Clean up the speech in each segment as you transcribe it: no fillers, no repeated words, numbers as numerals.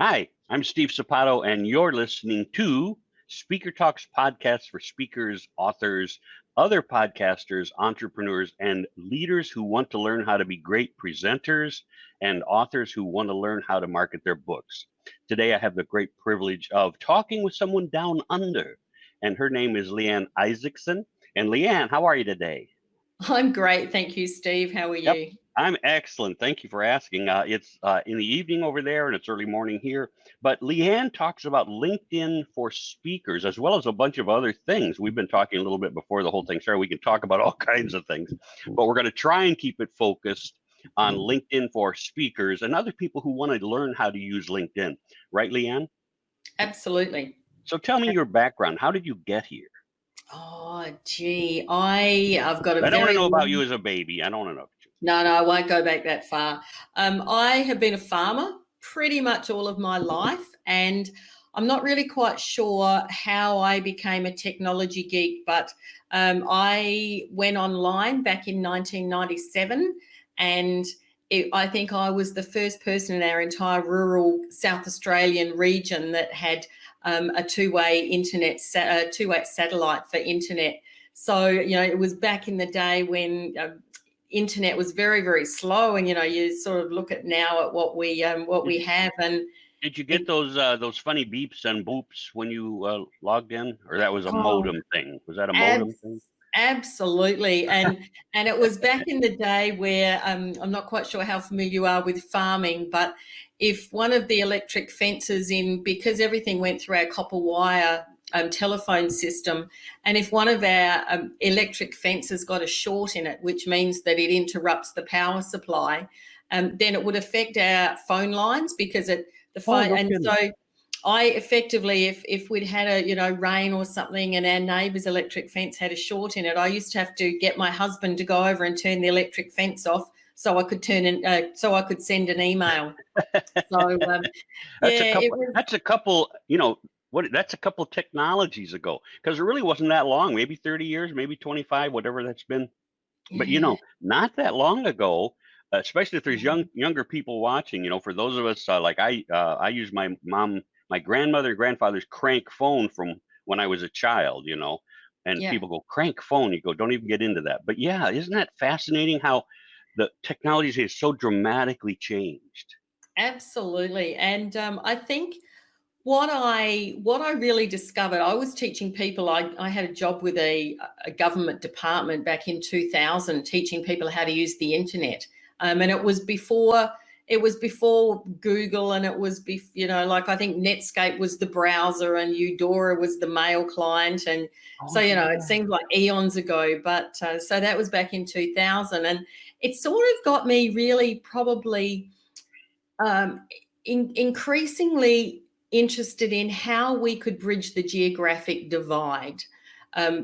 Hi, I'm Steve Sapato, and you're listening to Speaker Talks podcast for speakers, authors, other podcasters, entrepreneurs, and leaders who want to learn how to be great presenters and authors who want to learn how to market their books. Today, I have the great privilege of talking with someone down under, and her name is Leann Isaacson. And Leann, how are you today? I'm great. Thank you, Steve. How are Yep, you? I'm excellent. Thank you for asking. It's in the evening over there and it's early morning here. But Leann talks about LinkedIn for speakers as well as a bunch of other things. We've been talking a little bit before the whole thing started. We can talk about all kinds of things, but we're going to try and keep it focused on LinkedIn for speakers and other people who want to learn how to use LinkedIn. Right, Leann? Absolutely. So tell me your background. How did you get here? Oh, gee, I've got a I don't want to very know about you as a baby. I don't want to know. No, I won't go back that far. I have been a farmer pretty much all of my life, and I'm not really quite sure how I became a technology geek, but I went online back in 1997, and I think I was the first person in our entire rural South Australian region that had a two-way two-way satellite for internet. So, it was back in the day when internet was very, very slow, and you sort of look at now at what we have. And did you get those funny beeps and boops when you logged in, or that was a modem thing? Was that a modem thing? Absolutely. And it was back in the day where I'm not quite sure how familiar you are with farming, but if one of the electric fences because everything went through our copper wire telephone system, and if one of our electric fences got a short in it, which means that it interrupts the power supply, then it would affect our phone lines because so I effectively, if we'd had a rain or something and our neighbour's electric fence had a short in it, I used to have to get my husband to go over and turn the electric fence off so I could so I could send an email. So that's a couple that's a couple technologies ago, because it really wasn't that long, maybe 30 years, maybe 25, whatever that's been. But not that long ago, especially if there's younger people watching, for those of us like I use my grandmother and grandfather's crank phone from when I was a child, and people go, crank phone, you go, don't even get into that. But yeah, isn't that fascinating how the technology has so dramatically changed? Absolutely. And I think what I really discovered, I was teaching people, I had a job with a government department back in 2000, teaching people how to use the internet. And it was before Google, and it was, like I think Netscape was the browser and Eudora was the mail client. And it seemed like eons ago, but so that was back in 2000. And it sort of got me really probably increasingly interested in how we could bridge the geographic divide,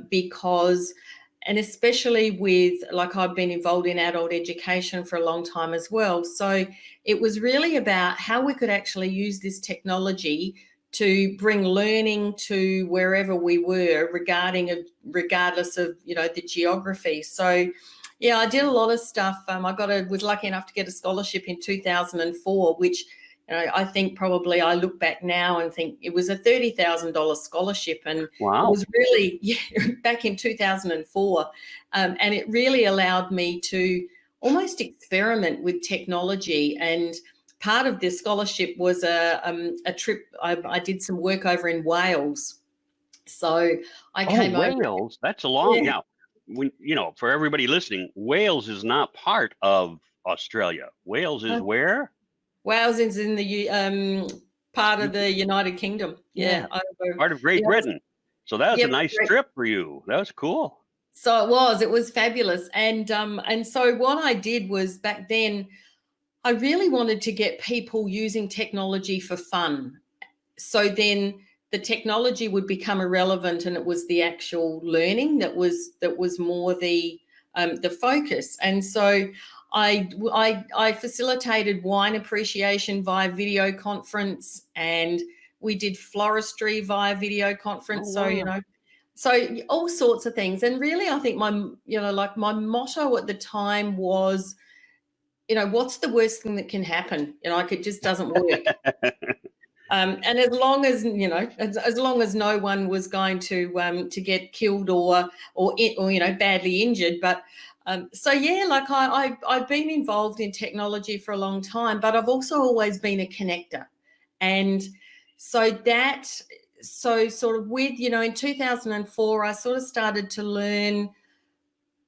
because, and especially with, like, I've been involved in adult education for a long time as well. So it was really about how we could actually use this technology to bring learning to wherever we were, regardless of, the geography. So yeah, I did a lot of stuff. I was lucky enough to get a scholarship in 2004, which, I think probably I look back now and think it was a $30,000 scholarship, and wow. It was really back in 2004, and it really allowed me to almost experiment with technology. And part of this scholarship was a trip. I did some work over in Wales, so I came over. Wales, that's a long now. When for everybody listening, Wales is not part of Australia. Wales is where? Wales is in the part of the United Kingdom. Yeah. Part of Great Britain. So that was a nice trip for you. That was cool. So it was fabulous. And so what I did was, back then, I really wanted to get people using technology for fun. So then the technology would become irrelevant, and it was the actual learning that was more the focus. And so I facilitated wine appreciation via video conference, and we did floristry via video conference. Oh, wow. So all sorts of things. And really, I think my motto at the time was, what's the worst thing that can happen? It just doesn't work. And as long as, as long as no one was going to get killed or badly injured. But so yeah, like I've been involved in technology for a long time, but I've also always been a connector. And so sort of with, in 2004, I sort of started to learn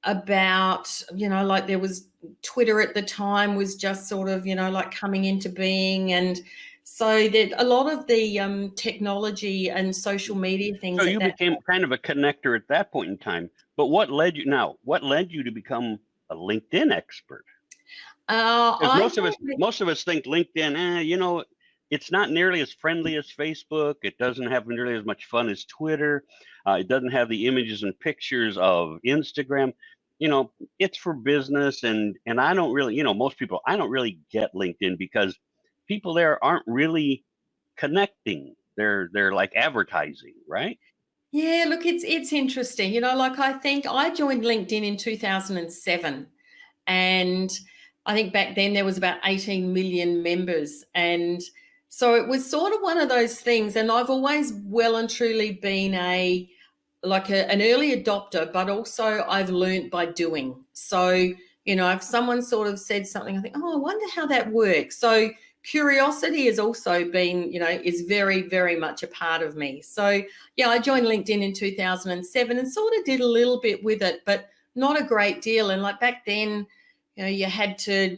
about, like there was Twitter at the time was just sort of, like coming into being. And so that a lot of the technology and social media things. So you became kind of a connector at that point in time. But what led you to become a LinkedIn expert? Most of us think LinkedIn, it's not nearly as friendly as Facebook. It doesn't have nearly as much fun as Twitter. It doesn't have the images and pictures of Instagram. It's for business, and I don't really, most people, I don't really get LinkedIn because people there aren't really connecting. They're like advertising, right? Yeah, look, it's interesting. Like I think I joined LinkedIn in 2007, and I think back then there was about 18 million members. And so it was sort of one of those things. And I've always well and truly been an early adopter, but also I've learned by doing. So, if someone sort of said something, I think, oh, I wonder how that works. So curiosity has also been, is very, very much a part of me. So yeah, I joined LinkedIn in 2007 and sort of did a little bit with it, but not a great deal. And like back then, you had to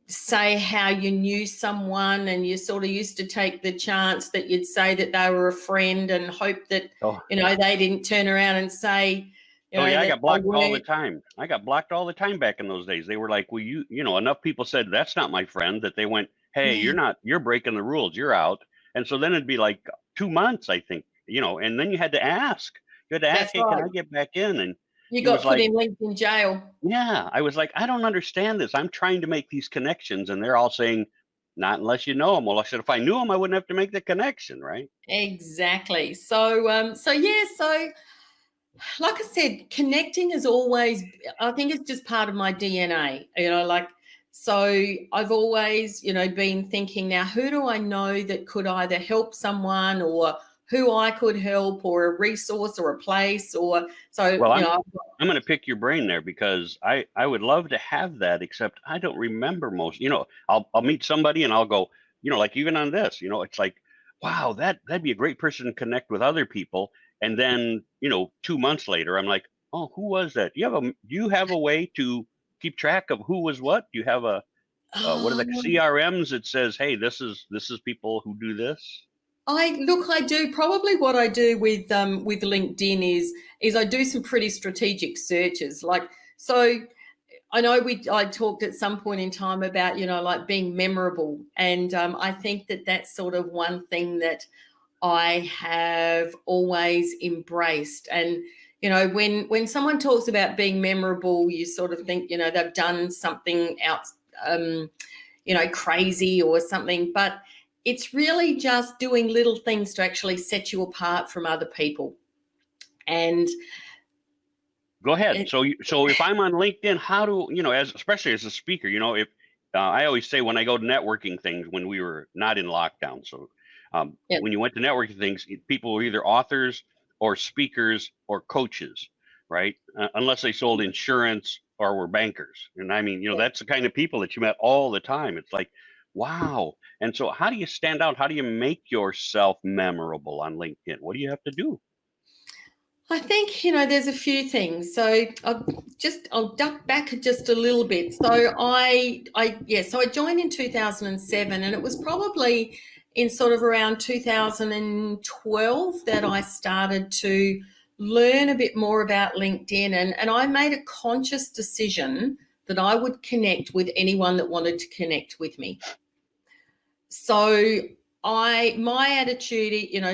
say how you knew someone, and you sort of used to take the chance that you'd say that they were a friend and hope that, they didn't turn around and say, I got blocked all the time. I got blocked all the time back in those days. They were like, well, enough people said that's not my friend that they went, hey, you're breaking the rules. You're out. And so then it'd be like 2 months, I think, and then you had to ask. You had to ask, hey, can I get back in? And you got put in LinkedIn jail. Yeah. I was like, I don't understand this. I'm trying to make these connections, and they're all saying, not unless you know them. Well, I said, if I knew them, I wouldn't have to make the connection, right? Exactly. So like I said, connecting is always, I think it's just part of my DNA, so I've always, been thinking, now, who do I know that could either help someone, or who I could help, or a resource or a place, or so. Well, I'm going to pick your brain there, because I would love to have that, except I don't remember most. I'll meet somebody and I'll go, like even on this, it's like, wow, that'd be a great person to connect with other people. And then 2 months later, I'm like, oh, who was that? Do you have a way to keep track of who was what? Do you have what are the CRMs that says, hey, this is people who do this? I do. Probably what I do with LinkedIn is I do some pretty strategic searches. So I know I talked at some point in time about, like being memorable. And I think that that's sort of one thing that I have always embraced. And, when someone talks about being memorable, you sort of think, they've done something else, crazy or something. But it's really just doing little things to actually set you apart from other people. And go ahead. So if I'm on LinkedIn, how do, especially as a speaker, if I always say when I go to networking things, when we were not in lockdown. So when you went to networking things, people were either authors or speakers or coaches, right? Unless they sold insurance or were bankers. And I mean, that's the kind of people that you met all the time. It's like, wow. And so how do you stand out? How do you make yourself memorable on LinkedIn? What do you have to do? I think, there's a few things. So I'll duck back just a little bit. So I joined in 2007, and it was probably in sort of around 2012 that I started to learn a bit more about LinkedIn, and I made a conscious decision that I would connect with anyone that wanted to connect with me. So my attitude,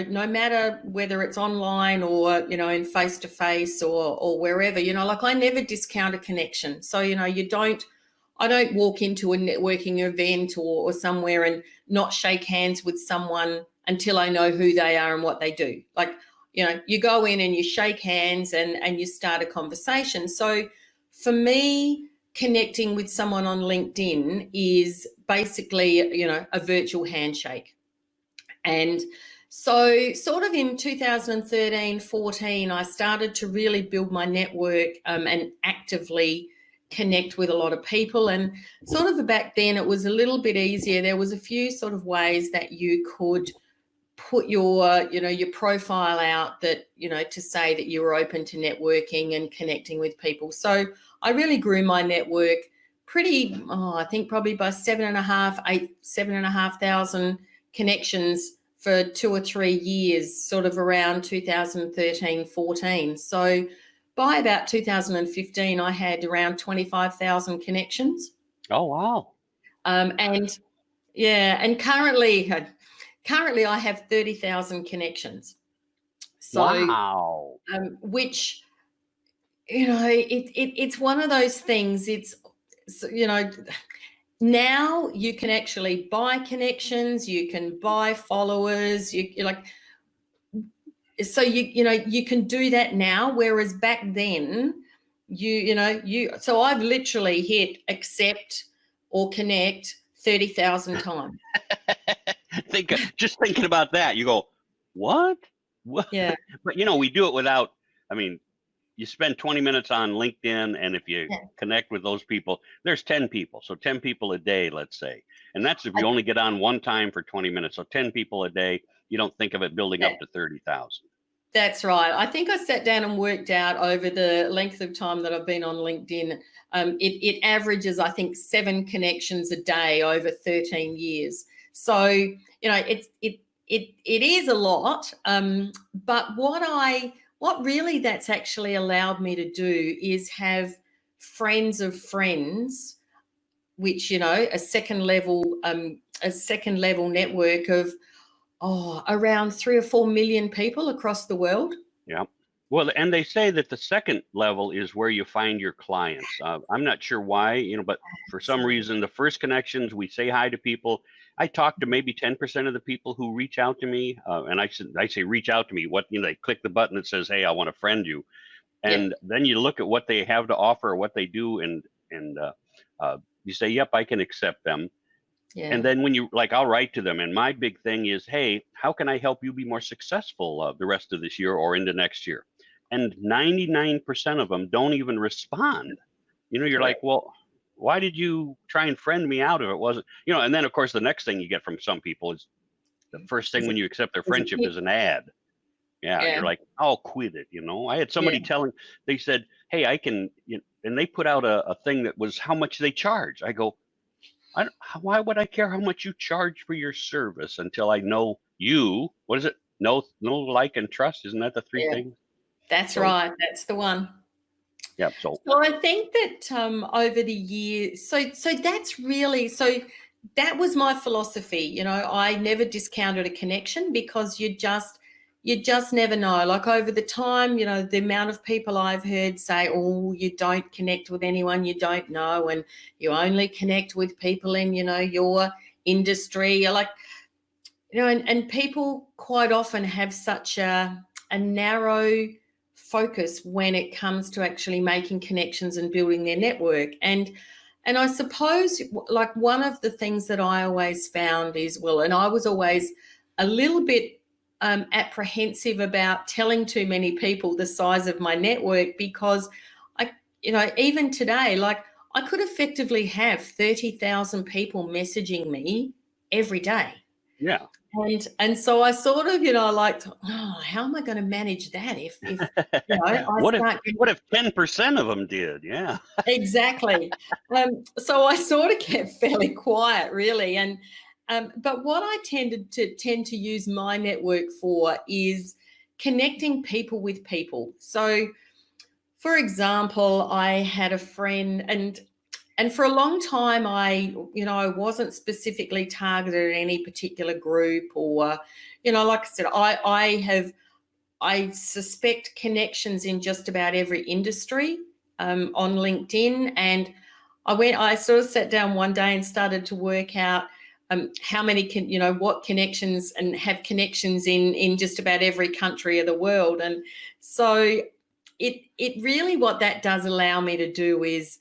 no matter whether it's online or, in face-to-face or wherever, I never discount a connection. So, I don't walk into a networking event or somewhere and not shake hands with someone until I know who they are and what they do. You go in and you shake hands and you start a conversation. So for me, connecting with someone on LinkedIn is basically, a virtual handshake. And so sort of in 2013, 14, I started to really build my network and actively connect with a lot of people. And sort of back then it was a little bit easier. There was a few sort of ways that you could put your profile out that, to say that you were open to networking and connecting with people. So I really grew my network pretty, I think probably by 7,500 connections for 2 or 3 years, sort of around 2013, 14. So by about 2015, I had around 25,000 connections. Oh, wow. And yeah, and currently I have 30,000 connections. So, wow. Which, it's one of those things. It's, now you can actually buy connections, you can buy followers, you can do that now, whereas back then so I've literally hit accept or connect 30,000 times. Just thinking about that, you go, what? Yeah. But we do it without, you spend 20 minutes on LinkedIn, and if you connect with those people, there's 10 people. So 10 people a day, let's say. And that's if you only get on one time for 20 minutes. So 10 people a day, you don't think of it building up to 30,000. That's right. I think I sat down and worked out over the length of time that I've been on LinkedIn. It averages, I think, 7 connections a day over 13 years. So, it is a lot. But what really that's actually allowed me to do is have friends of friends, which, a second level network of around 3 or 4 million people across the world. Yeah. Well, and they say that the second level is where you find your clients. I'm not sure why, but for some reason, the first connections, we say hi to people. I talk to maybe 10% of the people who reach out to me, and I say reach out to me. They click the button that says, "Hey, I want to friend you," and then you look at what they have to offer, or what they do, and you say, "Yep, I can accept them." Yeah. And then when I'll write to them, and my big thing is, "Hey, how can I help you be more successful the rest of this year or into next year?" And 99% of them don't even respond. You're like, well, why did you try and friend me out if it wasn't, and then of course the next thing you get from some people is the first thing when you accept their friendship is an ad. Yeah. You're like, I'll quit it. I had somebody they said, "Hey, I can," and they put out a thing that was how much they charge. I go, why would I care how much you charge for your service until I know you? What is it? Know, like, and trust. Isn't that the 3 things? That's right. That's the one. Yeah. So I think that over the years, so that's really, that was my philosophy. I never discounted a connection, because you just never know. Like over the time, the amount of people I've heard say, "Oh, you don't connect with anyone you don't know, and you only connect with people in, your industry." You're like, and people quite often have such a narrow focus when it comes to actually making connections and building their network. And I suppose one of the things that I always found is, and I was always a little bit apprehensive about telling too many people the size of my network, because even today, I could effectively have 30,000 people messaging me every day. Yeah. And so I sort of, how am I going to manage that if what if 10% of them did? Yeah. Exactly. So I sort of kept fairly quiet, really. And but what I tend to use my network for is connecting people with people. So, for example, I had a friend, and for a long time, I wasn't specifically targeted at any particular group, or, like I said, I suspect connections in just about every industry on LinkedIn. And I sort of sat down one day and started to work out how many what connections, and have connections in just about every country of the world. And so it really, what that does allow me to do is,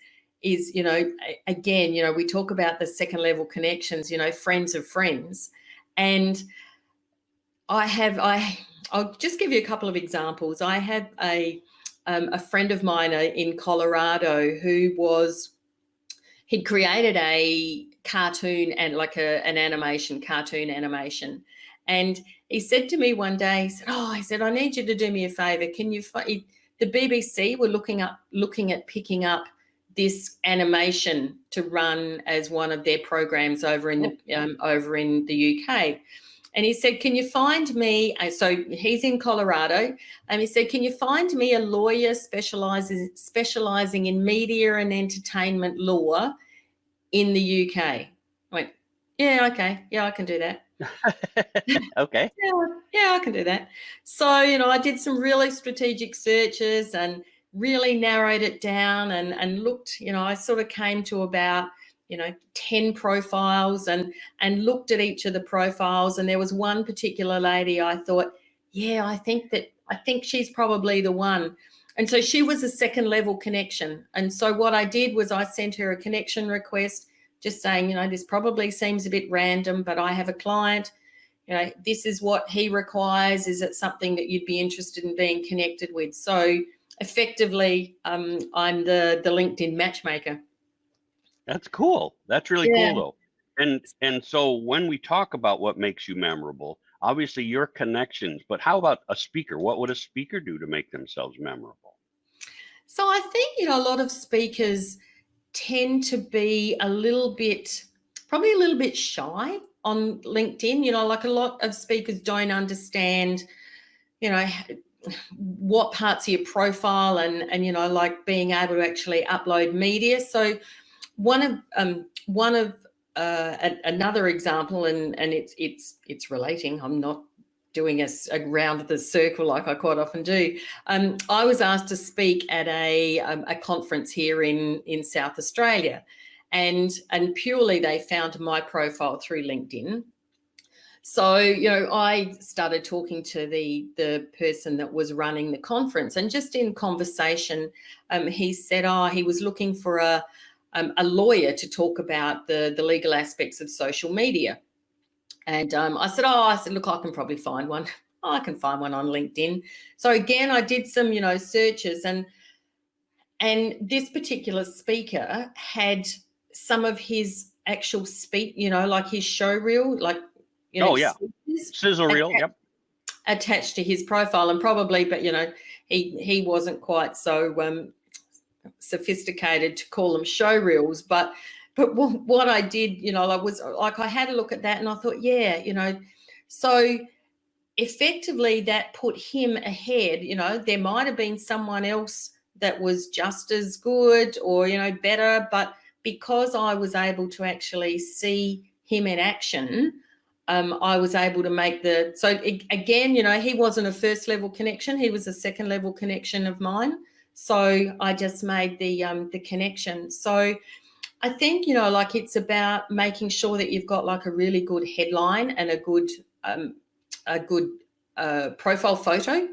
again, we talk about the second level connections, friends of friends. And I'll just give you a couple of examples. I had a friend of mine in Colorado he'd created a cartoon and like an cartoon animation. And he said to me one day, he said, I need you to do me a favor. Can you the BBC were looking at picking up this animation to run as one of their programs over in the UK. And he said, can you find me, so he's in Colorado, and he said, can you find me a lawyer specializing in media and entertainment law in the UK? I went, yeah, okay. Yeah, I can do that. Okay. Yeah, I can do that. So, I did some really strategic searches and really narrowed it down and looked, I sort of came to about 10 profiles and looked at each of the profiles. And there was one particular lady I thought, yeah, I think she's probably the one. And so she was a second level connection. And so what I did was I sent her a connection request just saying, this probably seems a bit random, but I have a client, this is what he requires. Is it something that you'd be interested in being connected with? So effectively, I'm the LinkedIn matchmaker. That's cool. That's really cool, though. And so when we talk about what makes you memorable, obviously your connections, but how about a speaker? What would a speaker do to make themselves memorable? So I think, a lot of speakers tend to be probably a little bit shy on LinkedIn. Like a lot of speakers don't understand, what parts of your profile and like being able to actually upload media. So another example, and it's relating. I'm not doing a round of the circle like I quite often do. I was asked to speak at a conference here in South Australia, and purely they found my profile through LinkedIn. So, I started talking to the person that was running the conference, and just in conversation, he said, he was looking for a lawyer to talk about the legal aspects of social media. And I said, look, I can probably find one. I can find one on LinkedIn. So again, I did some, searches, and this particular speaker had some of his actual speak, like his show reel, like, sizzle reel, yep, attached to his profile, and probably, but he wasn't quite so sophisticated to call them show reels, but what I did, I had a look at that and I thought, so effectively that put him ahead. There might have been someone else that was just as good or, better, but because I was able to actually see him in action, I was able to make again, he wasn't a first level connection. He was a second level connection of mine. So I just made the connection. So I think, like it's about making sure that you've got like a really good headline and a good profile photo,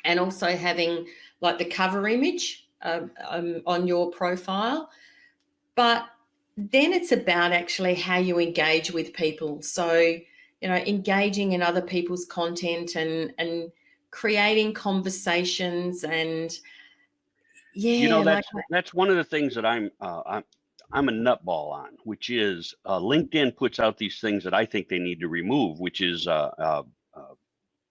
and also having like the cover image on your profile. But then it's about actually how you engage with people. So, engaging in other people's content and creating conversations and that's one of the things that I'm a nutball on, which is LinkedIn puts out these things that I think they need to remove, which is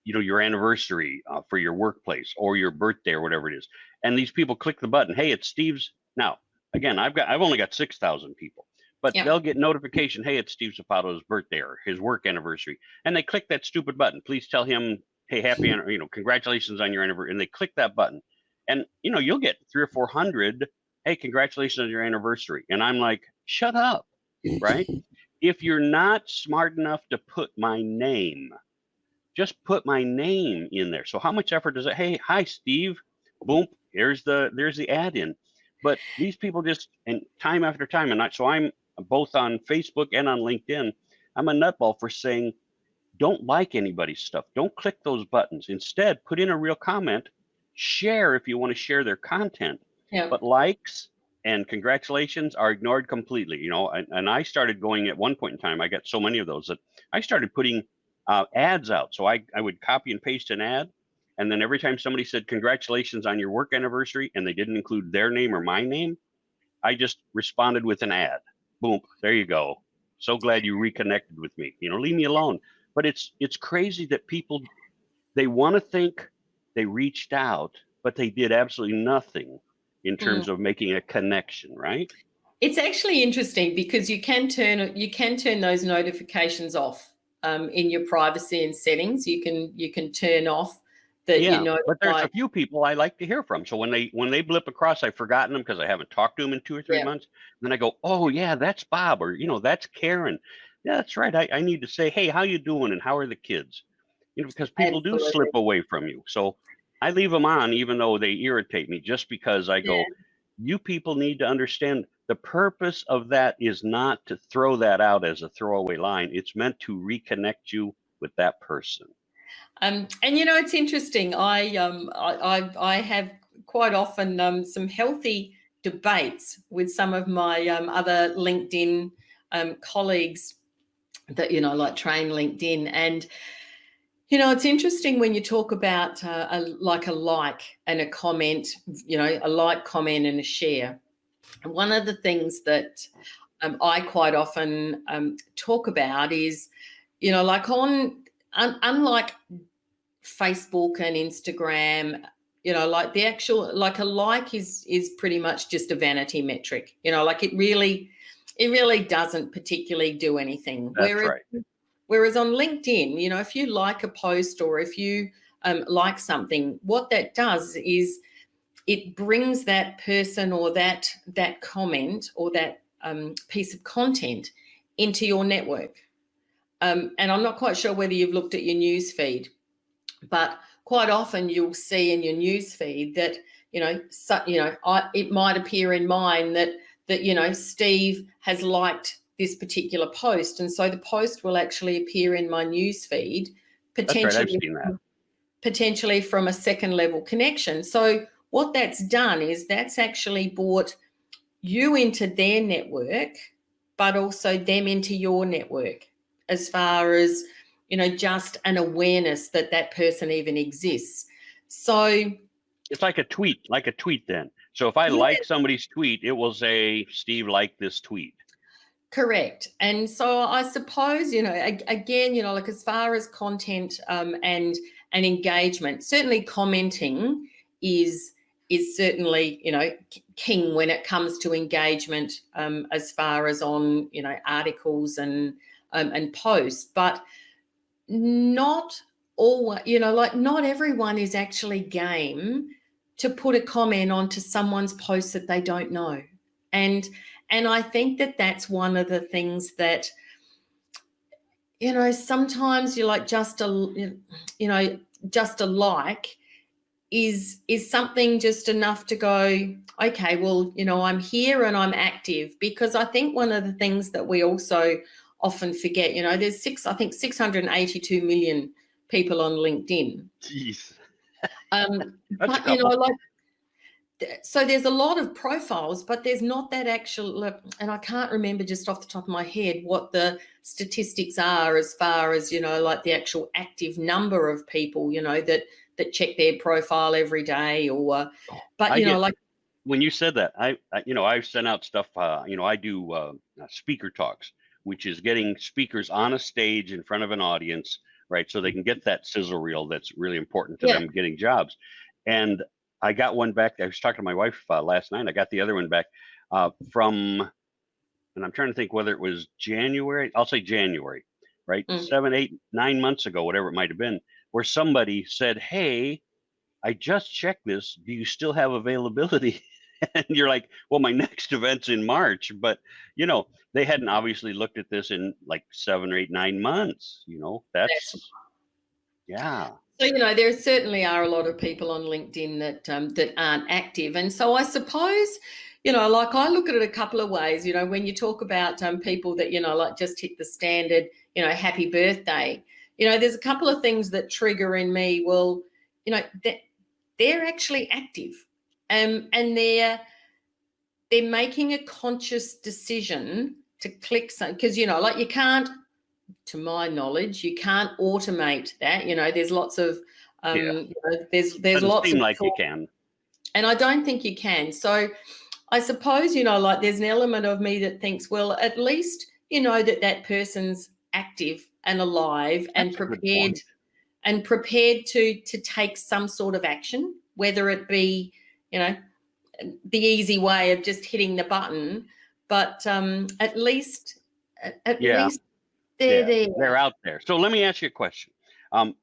your anniversary for your workplace or your birthday or whatever it is, and these people click the button. Hey, it's Steve's. Now, again, I've only got 6,000 people, but they'll get notification. Hey, it's Steve Zapato's birthday or his work anniversary, and they click that stupid button. Please tell him, hey, happy, congratulations on your anniversary, and they click that button. And, you'll get 300 or 400, hey, congratulations on your anniversary. And I'm like, shut up, right? If you're not smart enough to put my name, just put my name in there. So how much effort does it? Hey, hi, Steve. Boom. There's the ad in. But these people just, and time after time, so I'm both on Facebook and on LinkedIn, I'm a nutball for saying, don't like anybody's stuff. Don't click those buttons. Instead, put in a real comment. Share if you want to share their content, but likes and congratulations are ignored completely. And I started going at one point in time. I got so many of those that I started putting ads out. So I would copy and paste an ad. And then every time somebody said, congratulations on your work anniversary, and they didn't include their name or my name, I just responded with an ad. Boom, there you go. So glad you reconnected with me. Leave me alone. But it's crazy that people, they want to think they reached out, but they did absolutely nothing in terms of making a connection, right? It's actually interesting because you can turn those notifications off in your privacy and settings. You can turn off that you know. But there's a few people I like to hear from. So when they blip across, I've forgotten them because I haven't talked to them in 2 or 3 months. And then I go, oh yeah, that's Bob, or that's Karen. Yeah, that's right. I need to say, hey, how you doing and how are the kids? Because people do slip away from you. So I leave them on even though they irritate me, just because I go, you people need to understand the purpose of that is not to throw that out as a throwaway line. It's meant to reconnect you with that person. And it's interesting. I have quite often some healthy debates with some of my other LinkedIn colleagues that like train LinkedIn, and it's interesting when you talk about a like and a comment, a like, comment, and a share. And one of the things that I quite often talk about is, like unlike Facebook and Instagram, like the actual, like a like is pretty much just a vanity metric, like it really doesn't particularly do anything. That's right. Whereas on LinkedIn, if you like a post or if you like something, what that does is it brings that person or that comment or that piece of content into your network. And I'm not quite sure whether you've looked at your news feed, but quite often you'll see in your news feed that, it might appear in mine that Steve has liked this particular post. And so the post will actually appear in my news feed, potentially, that's right, I've seen that. Potentially from a second level connection. So what that's done is that's actually brought you into their network, but also them into your network, as far as, just an awareness that person even exists. So it's like a tweet then. So if I like somebody's tweet, it will say, Steve liked this tweet. Correct. And so I suppose, again, like as far as content and engagement, certainly commenting is certainly, king when it comes to engagement as far as on, articles and posts, but not all, like not everyone is actually game to put a comment onto someone's post that they don't know. And I think that that's one of the things that, sometimes you're like just a like is something just enough to go, okay, well, I'm here and I'm active. Because I think one of the things that we also often forget, there's 682 million people on LinkedIn. Jeez. But so there's a lot of profiles, but there's not that actual, and I can't remember just off the top of my head what the statistics are as far as, like the actual active number of people, that check their profile every day or, but, like. When you said that, I've sent out stuff, I do SpeakerTalks, which is getting speakers on a stage in front of an audience, right? So they can get that sizzle reel that's really important to them getting jobs. And I got one back. I was talking to my wife last night. I got the other one back from, and I'm trying to think whether it was January. I'll say January, right? 7, 8, 9 months ago, whatever it might have been, where somebody said, hey, I just checked this. Do you still have availability? And you're like, well, my next event's in March. But, they hadn't obviously looked at this in like 7 or 8, 9 months. That's yeah. So, there certainly are a lot of people on LinkedIn that aren't active. And so I suppose, like I look at it a couple of ways, when you talk about people that, like just hit the standard, happy birthday, there's a couple of things that trigger in me, well, that they're actually active and they're making a conscious decision to click something, because, like you can't to my knowledge, you can't automate that. There's lots of there's Doesn't lots seem of like you can. And I don't think you can. So I suppose, like there's an element of me that thinks, well, at least that person's active and alive and prepared to take some sort of action, whether it be, the easy way of just hitting the button, but at least they're there. They're out there. So let me ask you a question.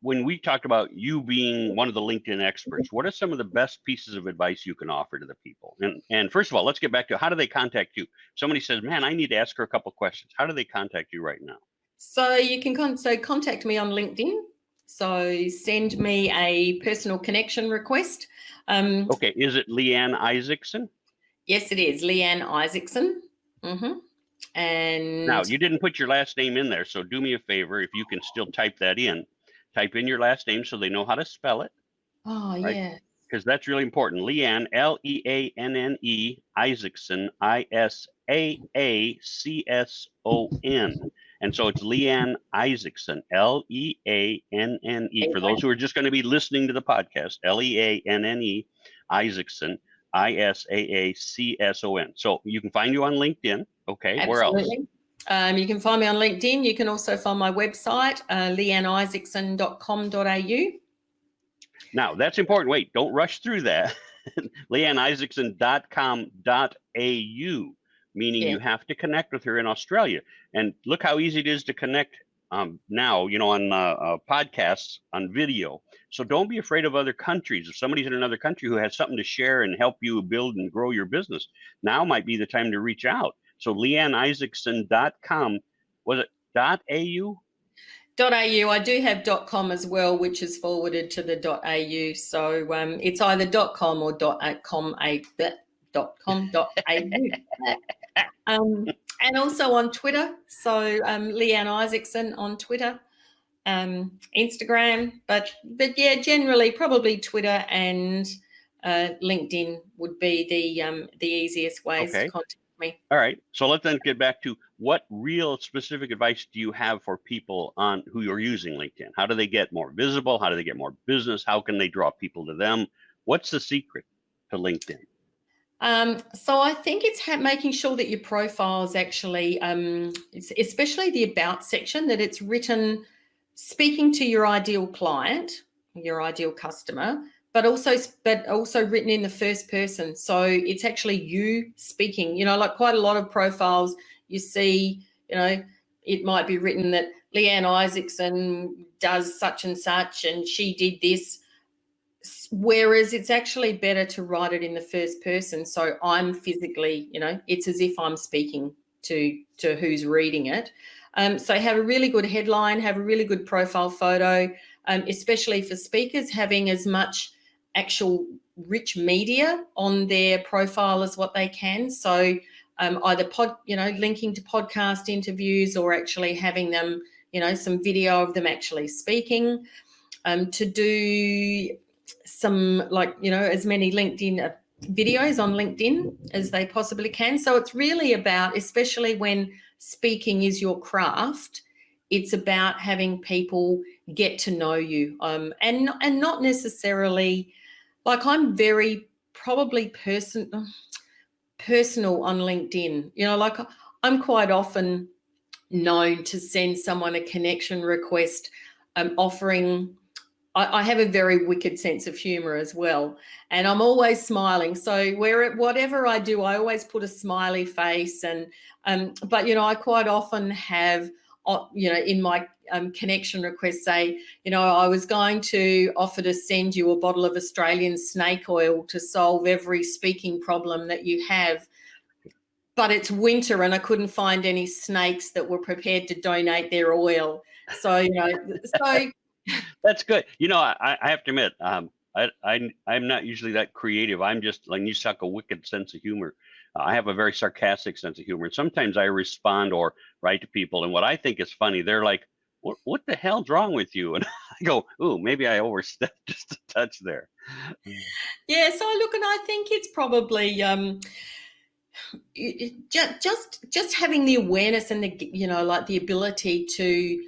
When we talked about you being one of the LinkedIn experts, what are some of the best pieces of advice you can offer to the people? And first of all, let's get back to how do they contact you? Somebody says, man, I need to ask her a couple of questions. How do they contact you right now? So you can contact me on LinkedIn. So send me a personal connection request. Okay, is it Leann Isaacson? Yes, it is Leann Isaacson. And now you didn't put your last name in there, so do me a favor, if you can still type that in. Type in your last name so they know how to spell it. Oh, right? Yeah. Because that's really important. Leann, Leanne, Isaacson, Isaaccson. And so it's Leann Isaacson, Leanne. For those who are just going to be listening to the podcast, Leanne, Isaacson, Isaaccson. So you can find you on LinkedIn. Okay, absolutely. Where else? You can find me on LinkedIn. You can also find my website, leannisaacson.com.au. Now, that's important. Wait, don't rush through that. leannisaacson.com.au, meaning you have to connect with her in Australia. And look how easy it is to connect now, on podcasts, on video. So don't be afraid of other countries. If somebody's in another country who has something to share and help you build and grow your business, now might be the time to reach out. So leannisaacson.com, was it .au? .au. I do have .com as well, which is forwarded to the .au. So it's either .com or .com.au. And also on Twitter. So Leann Isaacson on Twitter, Instagram, but yeah, generally probably Twitter and LinkedIn would be the easiest ways to contact me. All right. So let's then get back to what real specific advice do you have for people who are using LinkedIn? How do they get more visible? How do they get more business? How can they draw people to them? What's the secret to LinkedIn? So I think it's making sure that your profile is actually, especially the about section, that it's written speaking to your ideal client, your ideal customer, but also written in the first person. So it's actually you speaking, like quite a lot of profiles you see, it might be written that Leann Isaacson does such and such and she did this. Whereas it's actually better to write it in the first person. So I'm physically, it's as if I'm speaking to who's reading it. So have a really good headline, have a really good profile photo, especially for speakers, having as much actual rich media on their profile as what they can. So either linking to podcast interviews or actually having them, some video of them actually speaking, to do some as many LinkedIn videos on LinkedIn as they possibly can. So it's really about, especially when speaking is your craft, it's about having people get to know you, and not necessarily, I'm very probably personal on LinkedIn. I'm quite often known to send someone a connection request, offering. I have a very wicked sense of humor as well, and I'm always smiling. So whatever I do, I always put a smiley face. And but I quite often have in my connection request say, I was going to offer to send you a bottle of Australian snake oil to solve every speaking problem that you have, but it's winter and I couldn't find any snakes that were prepared to donate their oil. So That's good. I have to admit, I'm not usually that creative. I'm just like, you suck a wicked sense of humor. I have a very sarcastic sense of humor. And sometimes I respond or write to people, and what I think is funny, they're like, what the hell's wrong with you? And I go, ooh, maybe I overstepped just a touch there. Yeah, so look, and I think it's probably Just having the awareness and the, like the ability to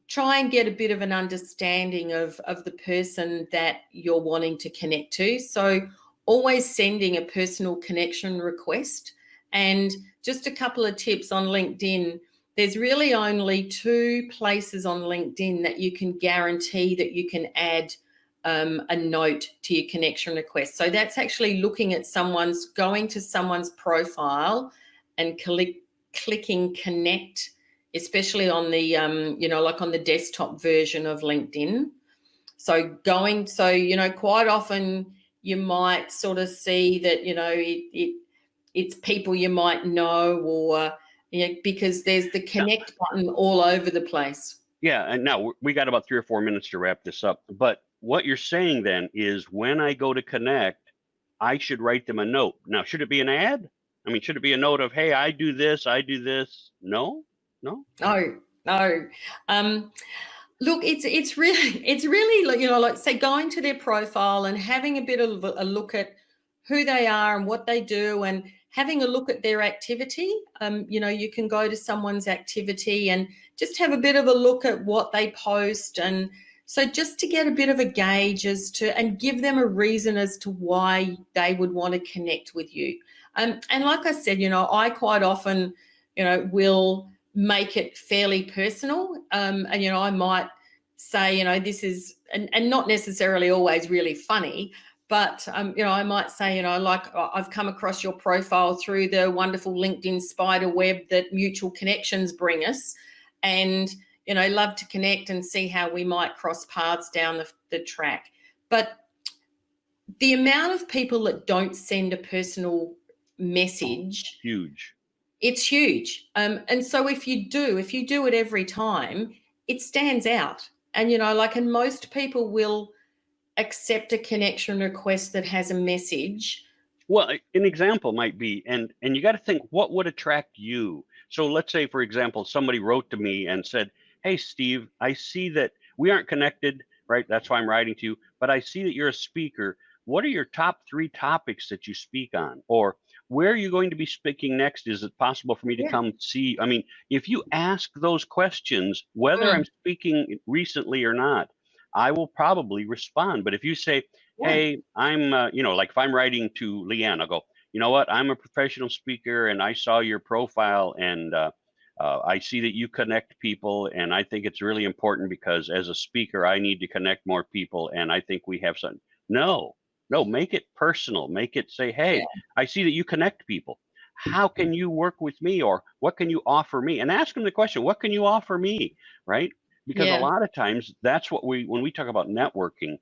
try and get a bit of an understanding of the person that you're wanting to connect to. So always sending a personal connection request. And just a couple of tips on LinkedIn. There's really only 2 places on LinkedIn that you can guarantee that you can add a note to your connection request. So that's actually going to someone's profile and clicking connect, especially on the, like on the desktop version of LinkedIn. So quite often you might sort of see that, it's people you might know, or, because there's the connect button all over the place. Yeah, and now we got about 3 or 4 minutes to wrap this up. But what you're saying then is when I go to connect, I should write them a note. Now, should it be an ad? I mean, should it be a note of, hey, I do this, I do this? No. No. Look, it's really, like say going to their profile and having a bit of a look at who they are and what they do, and having a look at their activity. You can go to someone's activity and just have a bit of a look at what they post, and so just to get a bit of a gauge and give them a reason as to why they would want to connect with you. And like I said, I quite often, will make it fairly personal. And, I might say, this is, and not necessarily always really funny, but, I might say, like I've come across your profile through the wonderful LinkedIn spider web that mutual connections bring us, and, love to connect and see how we might cross paths down the track. But the amount of people that don't send a personal message, it's huge. And so if you do it every time, it stands out. And, and most people will accept a connection request that has a message. Well, an example might be, and you got to think, what would attract you? So let's say, for example, somebody wrote to me and said, hey, Steve, I see that we aren't connected, right? That's why I'm writing to you, but I see that you're a speaker. What are your top 3 topics that you speak on? Or where are you going to be speaking next? Is it possible for me to come see? I mean, if you ask those questions, whether I'm speaking recently or not, I will probably respond. But if you say, hey, I'm, like if I'm writing to Leann, I'll go, you know what, I'm a professional speaker and I saw your profile, and I see that you connect people, and I think it's really important because as a speaker, I need to connect more people, and I think we have something. No, make it personal. Make it say, hey, I see that you connect people. How can you work with me, or what can you offer me? And ask them the question, what can you offer me, right? Because a lot of times that's what when we talk about networking,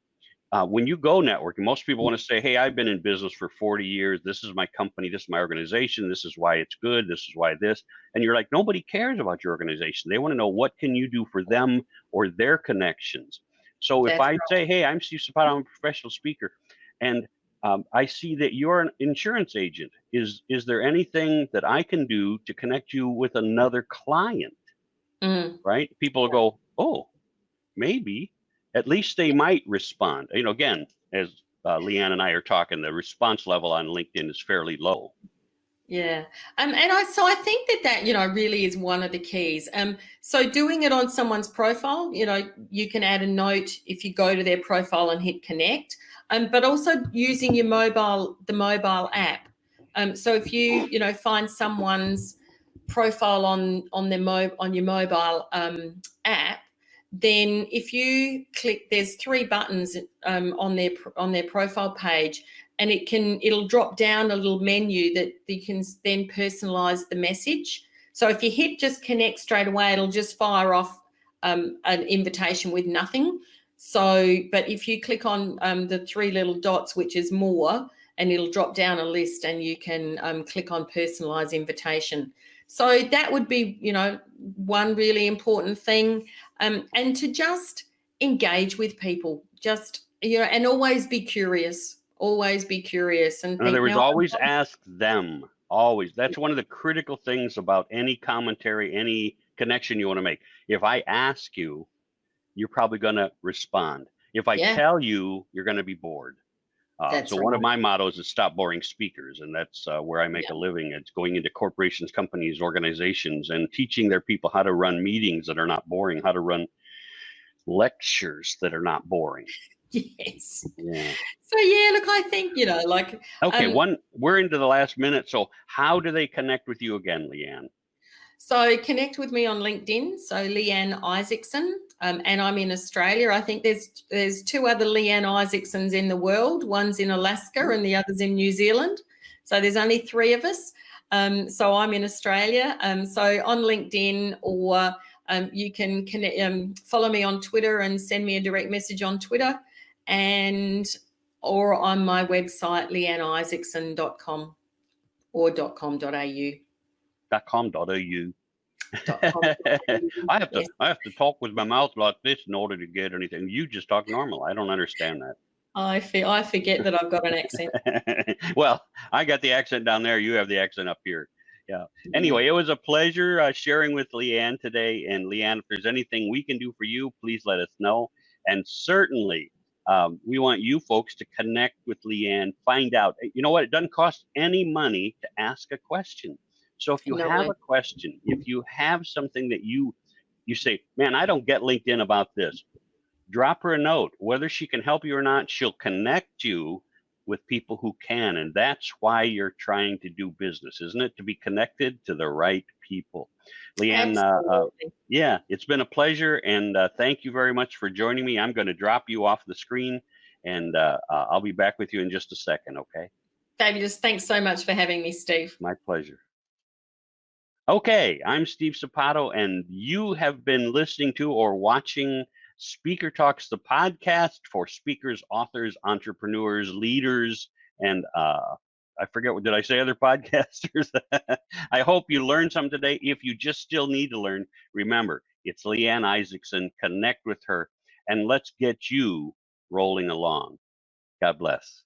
when you go networking, most people want to say, hey, I've been in business for 40 years. This is my company. This is my organization. This is why it's good. This is why this. And you're like, nobody cares about your organization. They want to know what can you do for them or their connections. So if I say, hey, I'm Steve Zapata, I'm a professional speaker, and I see that you're an insurance agent. Is there anything that I can do to connect you with another client? Right? People will go, oh, maybe. At least they might respond. Again, as Leann and I are talking, the response level on LinkedIn is fairly low. Yeah. And I think that, really is one of the keys. So doing it on someone's profile, you can add a note if you go to their profile and hit connect, but also using the mobile app. So if you, find someone's profile on your mobile app, then if you click, there's 3 buttons on their profile page, and it'll drop down a little menu that you can then personalize the message. So if you hit just connect straight away, it'll just fire off an invitation with nothing. So, but if you click on the 3 little dots, which is more, and it'll drop down a list, and you can click on personalize invitation. So that would be, one really important thing. And to just engage with people, just, and always be curious. Always be curious. And in other words, always ask them. Always. That's one of the critical things about any commentary, any connection you want to make. If I ask you, you're probably going to respond. If I tell you, you're going to be bored. That's So one of right. my mottos is stop boring speakers, and that's where I make a living. It's going into corporations, companies, organizations, and teaching their people how to run meetings that are not boring, how to run lectures that are not boring. Yes. Yeah. So yeah, look, I think, you know, like Okay, we're into the last minute. So how do they connect with you again, Leann? So connect with me on LinkedIn. So Leann Isaacson, and I'm in Australia. I think there's two other Leann Isaacsons in the world. One's in Alaska and the other's in New Zealand. So there's only three of us. So I'm in Australia. So on LinkedIn, or you can connect, follow me on Twitter and send me a direct message on Twitter, or on my website leannisaacson.com or .com.au. .com.au. .com. I have Yes. to talk with my mouth like this in order to get anything. You just talk normal. I don't understand that. I forget that I've got an accent. Well, I got the accent down there. You have the accent up here. Yeah. Anyway, it was a pleasure sharing with Leann today. And Leann, if there's anything we can do for you, please let us know. And certainly, we want you folks to connect with Leann, find out. You know what? It doesn't cost any money to ask a question. So if you have a question, if you have something that you say, man, I don't get LinkedIn about this, drop her a note. Whether she can help you or not, she'll connect you with people who can. And that's why you're trying to do business, isn't it? To be connected to the right people. Leann, yeah, it's been a pleasure. And thank you very much for joining me. I'm going to drop you off the screen, and I'll be back with you in just a second, okay? Fabulous. Thanks so much for having me, Steve. My pleasure. Okay, I'm Steve Sapato, and you have been listening to or watching Speaker Talks, the podcast for speakers, authors, entrepreneurs, leaders, and I forget what did I say, other podcasters. I hope you learned something today. If you just still need to learn, remember, it's Leann Isaacson. Connect with her, and let's get you rolling along. God bless.